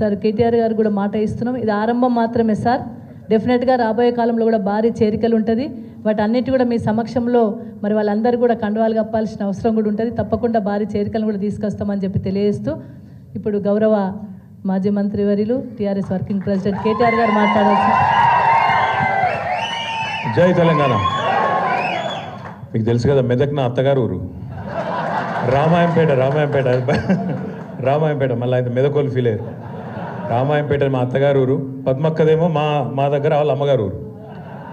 Sir KTR గారు కూడా మాట ఇస్తున్నాం. ఇది ఆరంభం మాత్రమే సార్. డెఫినెట్గా రాబోయే కాలంలో కూడా భారీ చేరికలు ఉంటుంది. వాటన్నిటి కూడా మీ సమక్షంలో మరి వాళ్ళందరూ కూడా కండువాలు కప్పాల్సిన అవసరం కూడా ఉంటుంది. తప్పకుండా భారీ చేరికలను కూడా తీసుకొస్తామని చెప్పి తెలియజేస్తూ ఇప్పుడు గౌరవ మాజీ మంత్రివర్యులు టీఆర్ఎస్ వర్కింగ్ ప్రెసిడెంట్ కేటీఆర్ గారు మాట్లాడాల్సి. జై తెలంగాణ. మీకు తెలుసు కదా, మెదక్ నా అత్తగారు ఊరు. రామాయంపేట మళ్ళీ అయితే మెదకోలు ఫీల్ అయ్యారు. రామాయంపేట మా అత్తగారు ఊరు, పద్మక్కదేమో మా దగ్గర వాళ్ళ అమ్మగారు ఊరు.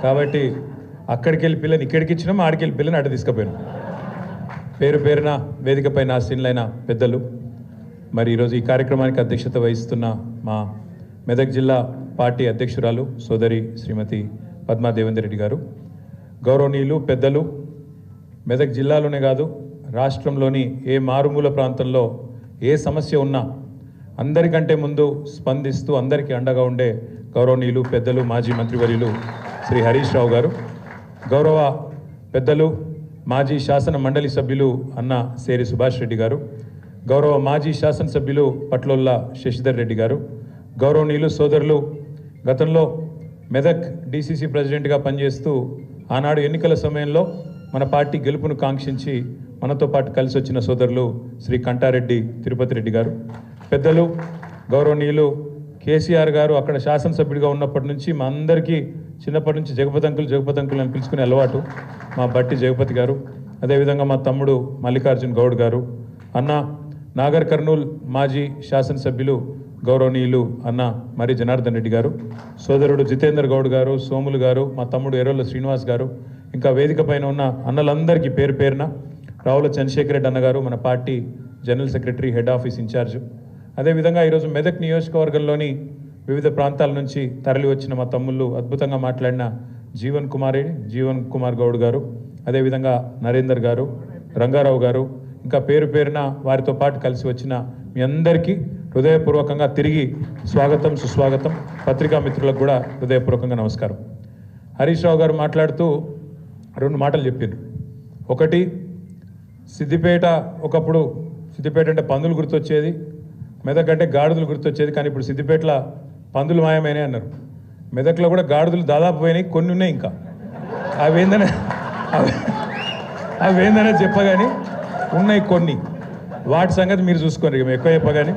కాబట్టి అక్కడికి వెళ్ళి పిల్లని ఇక్కడికి ఇచ్చినాము, ఆడికి వెళ్ళి పిల్లని అటు తీసుకుపోయాను. పేరున వేదికపై ఆసీనులైన పెద్దలు, మరి ఈరోజు ఈ కార్యక్రమానికి అధ్యక్షత వహిస్తున్న మా మెదక్ జిల్లా పార్టీ అధ్యక్షురాలు సోదరి శ్రీమతి పద్మా దేవేందర్ రెడ్డి గారు, గౌరవనీయులు పెద్దలు, మెదక్ జిల్లాలోనే కాదు రాష్ట్రంలోని ఏ మారుమూల ప్రాంతంలో ఏ సమస్య ఉన్నా అందరికంటే ముందు స్పందిస్తూ అందరికీ అండగా ఉండే గౌరవనీయులు పెద్దలు మాజీ మంత్రివర్యులు శ్రీ హరీష్ రావు గారు, గౌరవ పెద్దలు మాజీ శాసన మండలి సభ్యులు అన్న సేరి సుభాష్ రెడ్డి గారు, గౌరవ మాజీ శాసనసభ్యులు పట్లోల్ల శశిధర్ రెడ్డి గారు, గౌరవనీయులు సోదరులు, గతంలో మెదక్ డీసీసీ ప్రెసిడెంట్గా పనిచేస్తూ ఆనాడు ఎన్నికల సమయంలో మన పార్టీ గెలుపును కాంక్షించి మనతో పాటు కలిసి వచ్చిన సోదరులు శ్రీ కంటారెడ్డి తిరుపతి రెడ్డి గారు, పెద్దలు గౌరవనీయులు కేసీఆర్ గారు అక్కడ శాసనసభ్యుడిగా ఉన్నప్పటి నుంచి మా అందరికీ చిన్నప్పటి నుంచి జగపతంకులు అని పిలుచుకునే అలవాటు మా బట్టి జగపతి గారు, అదేవిధంగా మా తమ్ముడు మల్లికార్జున్ గౌడ్ గారు, అన్న నాగర్ కర్నూల్ మాజీ శాసనసభ్యులు గౌరవనీయులు అన్న మరి జనార్దన్ రెడ్డి గారు, సోదరుడు జితేందర్ గౌడ్ గారు, సోములు గారు, మా తమ్ముడు ఎర్రోళ్ళ శ్రీనివాస్ గారు, ఇంకా వేదిక పైన ఉన్న అన్నలందరికీ పేరున రావుల చంద్రశేఖర్ రెడ్డి అన్నగారు, మన party general secretary head office in charge, అదేవిధంగా ఈరోజు మెదక్ నియోజకవర్గంలోని వివిధ ప్రాంతాల నుంచి తరలి వచ్చిన మా తమ్ముళ్ళు, అద్భుతంగా మాట్లాడిన జీవన్ కుమార్ గౌడ్ గారు, అదేవిధంగా నరేందర్ గారు, రంగారావు గారు, ఇంకా పేరున వారితో పాటు కలిసి వచ్చిన మీ అందరికీ హృదయపూర్వకంగా తిరిగి స్వాగతం సుస్వాగతం. పత్రికా మిత్రులకు కూడా హృదయపూర్వకంగా నమస్కారం. హరీష్ రావు గారు మాట్లాడుతూ 2 మాటలు చెప్పారు. ఒకటి, సిద్దిపేట ఒకప్పుడు సిద్దిపేట అంటే పందులు గుర్తొచ్చేది, మెదక్ అంటే గాడిదలు గుర్తొచ్చేది, కానీ ఇప్పుడు సిద్దిపేటలో పందులు మాయమైనాయి అన్నారు. మెదక్లో కూడా గాడిదలు దాదాపు పోయినాయి, కొన్ని ఉన్నాయి ఇంకా. అవేందనే చెప్పగాని ఉన్నాయి కొన్ని. వాటి సంగతి మీరు చూసుకోండి, ఇక ఎక్కువ చెప్పగాని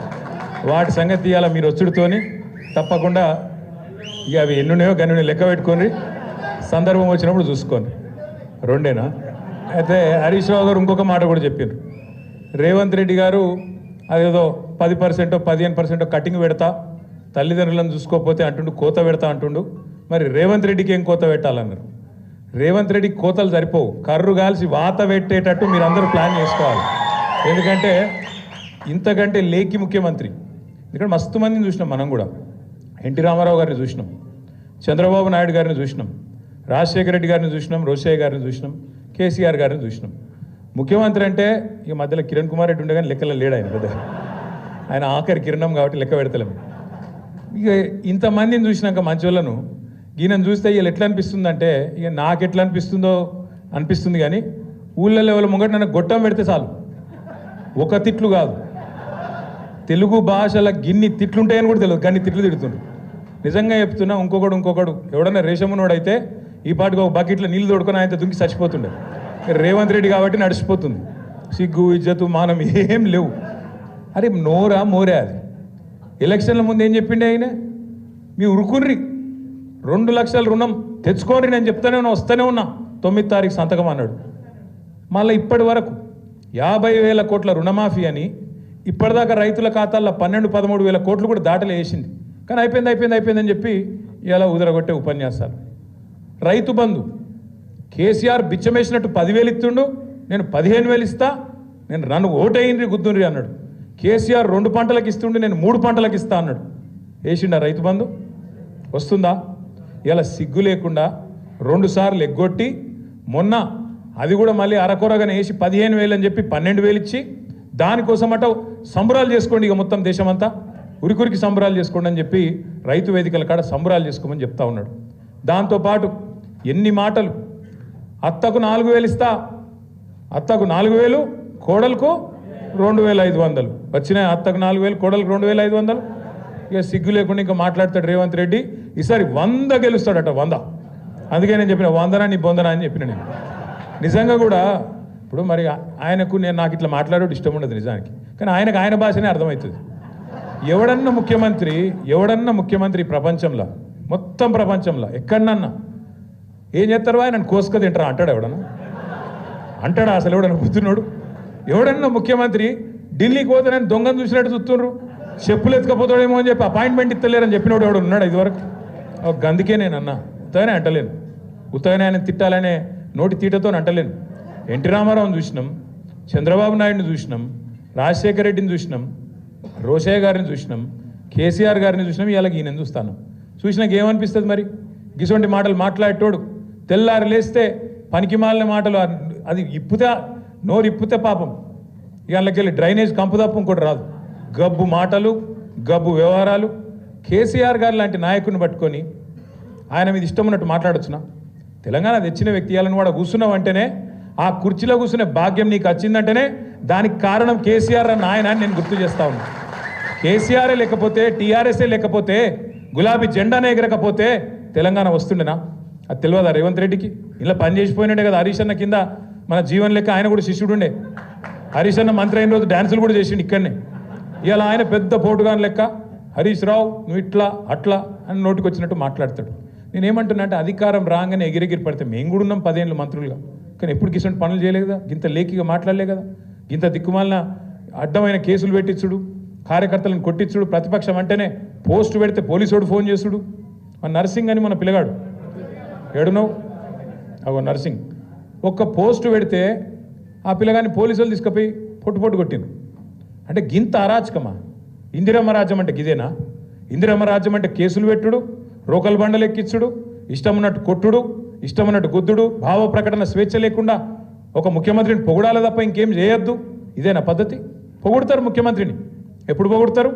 వాటి సంగతి ఇవాళ మీరు వచ్చుడుతోని తప్పకుండా ఇక అవి ఎన్నున్నాయో గన్ని లెక్క పెట్టుకొని సందర్భం వచ్చినప్పుడు చూసుకోండి. 2ఏనా? అయితే హరీష్ రావు గారు ఇంకొక మాట కూడా చెప్పారు. రేవంత్ రెడ్డి గారు అదేదో 10% 15% కటింగ్ పెడతా, తల్లిదండ్రులను చూసుకోకపోతే అంటుండు, కోత పెడతా అంటుండు. మరి రేవంత్ రెడ్డికి ఏం కోత పెట్టాలన్నారు? రేవంత్ రెడ్డికి కోతలు సరిపోవు, కర్రు కాల్చి వాత పెట్టేటట్టు మీరు అందరూ ప్లాన్ చేసుకోవాలి. ఎందుకంటే ఇంతకంటే లేకి ముఖ్యమంత్రి, ఎందుకంటే మస్తు మందిని చూసినాం మనం కూడా. ఎన్టీ రామారావు గారిని చూసినాం, చంద్రబాబు నాయుడు గారిని చూసినాం, రాజశేఖర రెడ్డి గారిని చూసినాం, రోషయ్య గారిని చూసినాం, కేసీఆర్ గారిని చూసినాం. ముఖ్యమంత్రి అంటే ఇక మధ్యలో కిరణ్ కుమార్ రెడ్డి ఉండే కానీ లెక్కలో లేడు ఆయన పెద్ద. ఆయన ఆఖరి కిరణం కాబట్టి లెక్క పెడతలేము. ఇక ఇంతమందిని చూసినాక మంచోళ్ళను ఈయనను చూస్తే వీళ్ళు ఎట్లా అనిపిస్తుందంటే, ఇక నాకు ఎట్లా అనిపిస్తుంది కానీ ఊళ్ళో లెవెల్ ముంగట నన్ను గొట్టం పెడితే చాలు, ఒక తిట్లు కాదు, తెలుగు భాషల గిన్ని తిట్లుంటాయని కూడా తెలియదు, కానీ తిట్లు తిడుతుండ్రు. నిజంగా చెప్తున్నా, ఇంకొకడు ఎవడన్నా రేషమునోడైతే ఈ పాటికి ఒక బకెట్లో నీళ్ళు తోడుకొని ఆయన దుంకి చచ్చిపోతుండే. రేవంత్ రెడ్డి కాబట్టి నడిచిపోతుంది. సిగ్గు ఇజ్జతు మానం ఏం లేవు. అరే మోరే అది. ఎలక్షన్ల ముందు ఏం చెప్పిండే ఆయన? మీ ఉరుకుర్రి 2 లక్షల రుణం తెచ్చుకోండి, నేను చెప్తానే ఉన్నా, వస్తూనే ఉన్నా, 9వ తారీఖు సంతకం అన్నాడు. మళ్ళీ ఇప్పటి వరకు 50,000 కోట్ల రుణమాఫీ అని ఇప్పటిదాకా రైతుల ఖాతాల్లో 12-13 వేల కోట్లు కూడా దాటలు వేసింది. కానీ అయిపోయిందని చెప్పి ఇలా ఉదరగొట్టే ఉపన్యాసాలు. రైతు బంధు కేసీఆర్ బిచ్చమేసినట్టు 10,000 ఇస్తుండు, నేను 15,000 ఇస్తా, నేను నన్ను ఓటేయండి గుద్దుండ్రి అన్నాడు. కేసీఆర్ 2 పంటలకు ఇస్తుండే, నేను 3 పంటలకు ఇస్తా అన్నాడు. వేసిండా రైతు బంధు? వస్తుందా? ఇలా సిగ్గు లేకుండా 2 సార్లు ఎగ్గొట్టి మొన్న అది కూడా మళ్ళీ అరకొరగానే వేసి 15,000 అని చెప్పి 12,000 ఇచ్చి దానికోసం అట సంబరాలు చేసుకోండి, ఇక మొత్తం దేశమంతా ఉరికి సంబరాలు చేసుకోండి అని చెప్పి రైతు వేదికల కాడ సంబరాలు చేసుకోమని చెప్తా ఉన్నాడు. దాంతోపాటు ఎన్ని మాటలు! అత్తకు 4,000 ఇస్తా, అత్తకు 4,000, కోడలకు 2,500 వచ్చినాయి. అత్తకు 4,000, కోడలకు 2,500. ఇక సిగ్గు లేకుండా ఇంకా మాట్లాడతాడు రేవంత్ రెడ్డి. ఈసారి 100 గెలుస్తాడట, 100. అందుకే నేను చెప్పిన 100 నీ బొందనా అని చెప్పిన నేను. నిజంగా కూడా ఇప్పుడు మరి ఆయనకు నాకు ఇట్లా మాట్లాడేది ఇష్టం ఉండదు నిజానికి, కానీ ఆయనకు ఆయన భాషనే అర్థమవుతుంది. ఎవడన్నా ముఖ్యమంత్రి ప్రపంచంలో, మొత్తం ప్రపంచంలో ఎక్కడన్నా ఏం చేస్తారు, ఆయన కోసుక తింటారా అంటాడు ఎవడన్నా? అంటాడా అసలు ఎవడన్నా కూర్చున్నాడు? ఎవడన్నా ముఖ్యమంత్రి ఢిల్లీకి పోతే నేను దొంగను చూసినట్టు చూస్తున్నారు, చెప్పులు ఎత్తుకపోతాడేమో అని చెప్పి అపాయింట్మెంట్ ఇస్తలేరని చెప్పినోడు ఎవడు ఉన్నాడు ఇదివరకు? అందుకే నేను అన్నా, ఉత్తగానే అంటలేను, ఉత్తగానే ఆయన తిట్టాలనే నోటి తీటతో అంటలేను. ఎన్టీ రామారావుని చూసినాం, చంద్రబాబు నాయుడిని చూసినాం, రాజశేఖర రెడ్డిని చూసినాం, రోషయ్య గారిని చూసినాం, కేసీఆర్ గారిని చూసినాం, ఇలాగ ఈయన చూస్తాను. చూసినాక ఏమనిపిస్తుంది మరి? గిసొంటి మాటలు మాట్లాడేటోడు తెల్లారి లేస్తే పనికి మాలిన మాటలు, అది నోరు ఇప్పితే పాపం ఇళ్ళకెళ్ళి డ్రైనేజ్ కంపు తప్ప ఇంకోటి రాదు. గబ్బు మాటలు, గబ్బు వ్యవహారాలు. కేసీఆర్ గారు లాంటి నాయకుడిని పట్టుకొని ఆయన మీద ఇష్టం ఉన్నట్టు మాట్లాడొచ్చునా? తెలంగాణ తెచ్చిన వ్యక్తి వాళ్ళని కూడా కూర్చున్నావు అంటేనే, ఆ కుర్చీలో కూర్చునే భాగ్యం నీకు వచ్చిందంటేనే దానికి కారణం కేసీఆర్ అన్న ఆయన అని నేను గుర్తు చేస్తా ఉన్నా. కేసీఆరే లేకపోతే, టీఆర్ఎస్ఏ లేకపోతే, గులాబీ జెండానే ఎగరకపోతే తెలంగాణ వస్తుండేనా? అది తెలియదా రేవంత్ రెడ్డికి? ఇలా పని చేసిపోయినాడే కదా హరీష్ అన్న కింద, మన జీవన్ లెక్క ఆయన కూడా శిష్యుడు ఉండే. హరీష్ అన్న మంత్రి అయిన రోజు డ్యాన్సులు కూడా చేసిండు ఇక్కడనే. ఇవాళ ఆయన పెద్ద పోటుగాని లెక్క హరీష్ రావు నువ్వు ఇట్లా అట్లా అని నోటికి వచ్చినట్టు మాట్లాడతాడు. నేనేమంటున్నా అంటే అధికారం రాగానే ఎగిరెగిరి పడితే మేము కూడా ఉన్నాం 10 ఏళ్ళు మంత్రులుగా, కానీ ఎప్పుడు కిసంటి పనులు చేయలేదు కదా, గింత లేఖిగా మాట్లాడలే కదా, గింత దిక్కుమాలిన అడ్డమైన కేసులు పెట్టించుడు, కార్యకర్తలను కొట్టించుడు, ప్రతిపక్షం అంటేనే పోస్టు పెడితే పోలీసోడు ఫోన్ చేసుడు. మన నర్సింగ్ అని మన పిల్లగాడు ఏడునో అగో నర్సింగ్ ఒక్క పోస్టు పెడితే ఆ పిల్లగాని పోలీసులు తీసుకుపోయి పొట్టు కొట్టింది. అంటే గింత అరాచకమా? ఇందిరమ్మ రాజ్యం అంటే గిదేనా? ఇందిరమ్మ రాజ్యం అంటే కేసులు పెట్టుడు, రోకల్ బండలు ఎక్కించుడు, ఇష్టం ఉన్నట్టు కొట్టుడు, ఇష్టం ఉన్నట్టు గుద్దుడు, భావ ప్రకటన స్వేచ్ఛ లేకుండా ఒక ముఖ్యమంత్రిని పొగడాలి తప్ప ఇంకేం చేయొద్దు. ఇదేనా పద్ధతి? పొగుడతారు ముఖ్యమంత్రిని. ఎప్పుడు పొగుడతారు?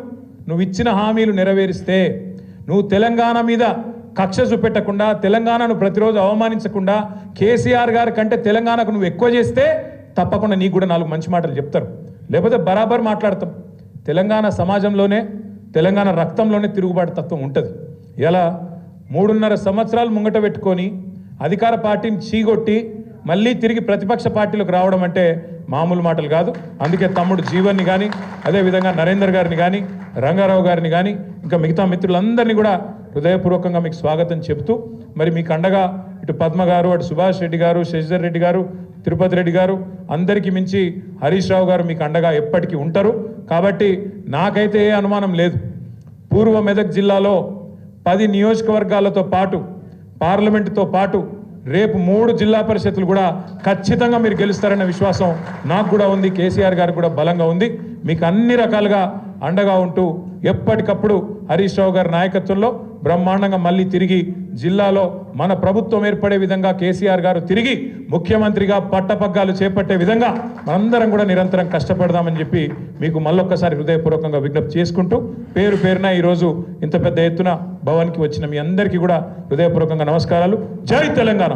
నువ్వు ఇచ్చిన హామీలు నెరవేరిస్తే, నువ్వు తెలంగాణ మీద కక్ష చూపెట్టకుండా, తెలంగాణను ప్రతిరోజు అవమానించకుండా, కేసీఆర్ గారి కంటే తెలంగాణకు నువ్వు ఎక్కువ చేస్తే తప్పకుండా నీకు కూడా 4 మంచి మాటలు చెప్తారు. లేకపోతే బరాబర్ మాట్లాడతాం. తెలంగాణ సమాజంలోనే, తెలంగాణ రక్తంలోనే తిరుగుబాటు తత్వం ఉంటుంది. ఇలా 3.5 సంవత్సరాలు ముంగట పెట్టుకొని అధికార పార్టీని చీగొట్టి మళ్ళీ తిరిగి ప్రతిపక్ష పార్టీలకు రావడం అంటే మామూలు మాటలు కాదు. అందుకే తమ్ముడు జీవన్ని కానీ, అదేవిధంగా నరేందర్ గారిని కానీ, రంగారావు గారిని కానీ, ఇంకా మిగతా మిత్రులందరినీ కూడా హృదయపూర్వకంగా మీకు స్వాగతం చెప్తూ, మరి మీకు అండగా ఇటు పద్మ గారు, అటు సుభాష్ రెడ్డి గారు, శశిధర్ రెడ్డి గారు, తిరుపతి రెడ్డి గారు, అందరికీ మించి హరీష్ రావు గారు మీకు అండగా ఎప్పటికీ ఉంటారు. కాబట్టి నాకైతే ఏ అనుమానం లేదు, పూర్వ మెదక్ జిల్లాలో 10 నియోజకవర్గాలతో పాటు, పార్లమెంటుతో పాటు రేపు 3 జిల్లా పరిషత్తులు కూడా ఖచ్చితంగా మీరు గెలుస్తారన్న విశ్వాసం నాకు కూడా ఉంది, కేసీఆర్ గారికి కూడా బలంగా ఉంది. మీకు అన్ని రకాలుగా అండగా ఉంటూ ఎప్పటికప్పుడు హరీష్ రావు గారి నాయకత్వంలో బ్రహ్మాండంగా మళ్ళీ తిరిగి జిల్లాలో మన ప్రభుత్వం ఏర్పడే విధంగా కేసీఆర్ గారు తిరిగి ముఖ్యమంత్రిగా పట్టపగ్గాలు చేపట్టే విధంగా మనందరం కూడా నిరంతరం కష్టపడదామని చెప్పి మీకు మళ్ళొక్కసారి హృదయపూర్వకంగా విజ్ఞప్తి చేసుకుంటూ, పేరు పేరున ఈరోజు ఇంత పెద్ద ఎత్తున భవన్కి వచ్చిన మీ అందరికీ కూడా హృదయపూర్వకంగా నమస్కారాలు. జై తెలంగాణ.